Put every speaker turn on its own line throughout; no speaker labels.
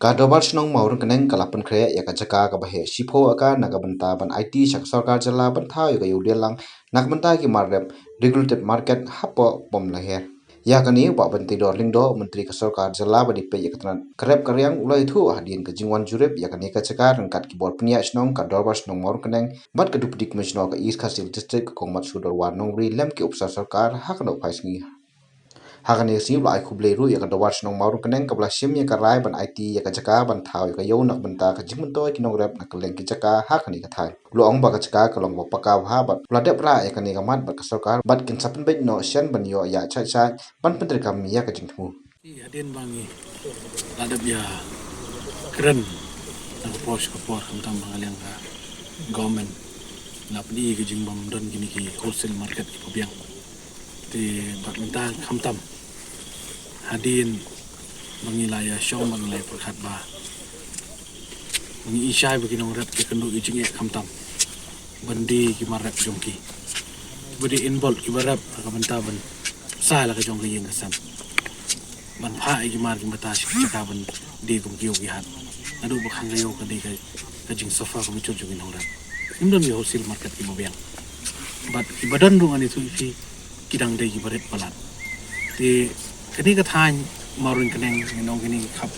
Kadobar senong Mawryngkneng kala Pynkhreh ya Jaka ka bahe sipo aka nagabenta ban IT sak sarkar jala ban thau ya Dielang nagbenta ki marrep regulated market hapo pom laher ya kani wa benti dor lingdo menteri ka sarkar jala ba dipe ya katran krep karyang ulai thu hadin ka jingwan jurep ya kani ka Jaka rengkat ki bor pnia senong kadobar senong Mawryngkneng bat ka dupdik mesno ka East Khasil district kongmat sudor wa nongri lem ki upsar sarkar hakno phaisngi Hakane si ulai khuble ru ya kadawar senong Mawryngkneng kabla sim ya karai ban IT ya Jaka ban thau ya yo nak benta ka jingmento ki nogrep nak leng ki Jaka hakani ka thai lu ong ba ka Jaka kalong ba pakaw ha bat ladep ra ya kani ka mat ba ka sarkar bat kin sapen bet no sian ban yo ya chai chai ban pentri kam ya ka jingthu
Adin bangi ladep ya keren nak pos ka por tentang mangaliang ka government na pdi ke jingbam don gini ki wholesale market ki pobiang ti bat minta khamtam hadin mangilaya show manglai perkhat ba mangi isai bagi nong rap ke kendu ijing khamtam bandi ki marap jongki budi involve ki barap ka banta ban sala ka jongki yang kasan ban pha ki mar ki mata shi Jaka ban di gum ki yogi hat adu bakhang gayo ka di ka jing sofa ko bicho jogi nong rap indon yo wholesale market ki mobiang bat ibadan ru ani tu fi kidang dai ki baret palat ti kini ka than Mawryngkneng nong kini khap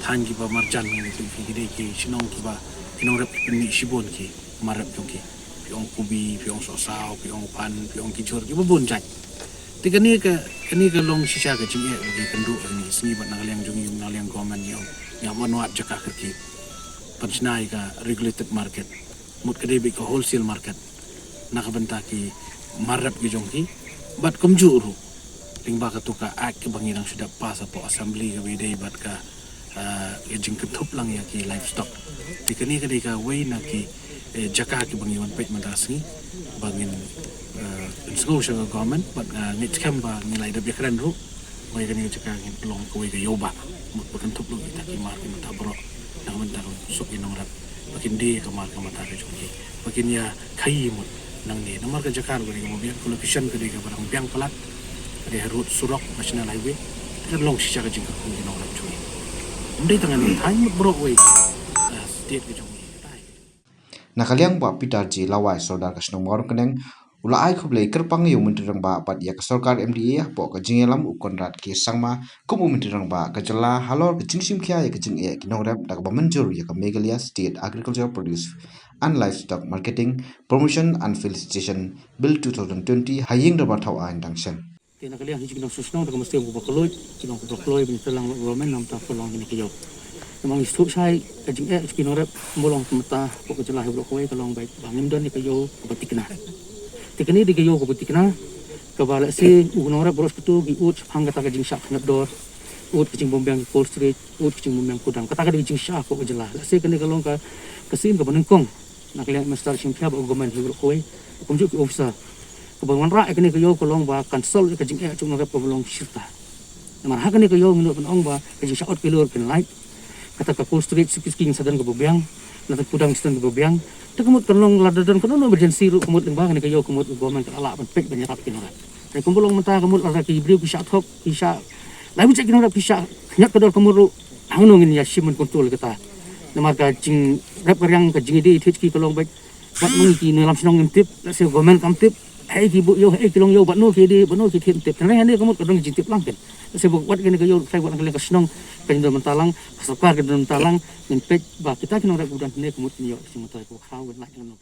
than ki ba marjan ni tu fi ki dai ki sinong ki ba kinong rap ni shibon ki marap jongki piong kubi piong sosau piong pan piong kijur ki babun jai ti kani ka long sisa ka jinge ki kendu ni sni ban naliang jongi naliang government yo ya manwat Jaka ki panchnai ka regulated market mut ka debi ka wholesale market nakabenta ki marap ki jongki bat kumjuru lingba ka tuka ak bangirang sudah pas apo assembly ka bidai bat ka jing ketup lang ya ki livestock ti kani ka way na ki Jaka ki bangiwan pet madasi bangin school siya government but nit kamba nilai da biakran ru way kani Jaka ngin long ko way ka yoba mut bakan tuplong ita ki mar ki mata bro nang mentar sok inong rap bakin di kamar ka mata ka jongki bakin ya kai mut nang ni namar ka Jaka ru ka mobian location ka ka barang biang pelat ada road surok national highway kan long sisa ka jingka ku inong rap jongki ndai tangan ni thai mut bro way state ka jongki
nakaliang ba pitar ji lawai sodar ka senong Mawryngkneng ulai khuble kerpang yo menteri rang ba pat ya ka sarkar MDA po ka jingelam ukonrat ki sangma kumu menteri rang ba ka jala halor ka jingsim khya ya ka jing e ki nograp dak ba manjur ya ka Meghalaya State Agriculture Produce and Livestock Marketing Promotion and Felicitation Bill 2020 haying da ba thau a dangsen
Tina kaliang hiji kinong susnong daga mesti ang kubakloi kinong kubakloi bin telang government nam ta kolong ini kiyo namang isu sai kajing kinong rep molong mata pok jelah blok koi kolong baik bangim don ni kiyo kubatikna tikani di kiyo kubatikna kabala si ugnong rep boros kutu gi ut hangga ta kajing syak nak dor ut kajing bombyang Cold Street ut kajing bombyang kudang kata kajing syak pok jelah si kani kolong ka kasim ka banengkong nakaliang master simkhya ba government blok koi kumjuk officer kebangun rak kini kayo kolong ba cancel ka jing chung rep kolong sirta namar ha kini kayo minut penong ba kajing shot kilur pen light kata ka Cold Street sikisking sadan ke bobyang nata kudang sadan ke bobyang tekemut kolong ladadan kono emergency ru kemut lembang kini kayo kemut government ala pen pek banyak tap kini rep re kumpulong menta kemut ara ki briu ki shot hop ki sha lain cek kini rep ki sha nyak kedor kemut ru angno ngin ya simen kontrol kita namar ka jing rep yang ka jing di thich ki kolong baik bat ngi ki nelam senong ngintip la se government kam tip hai ki bu yo hai kilong yo bat no ki di bano ki thim tip tang ne kamut kadang jintip lang pen se bu wat kene yo sai wat ngale ka snong kan do mentalang sarkar ke do mentalang min pej ba kita kinong rek udan ne kamut yo sing motai ko khau gan la ngano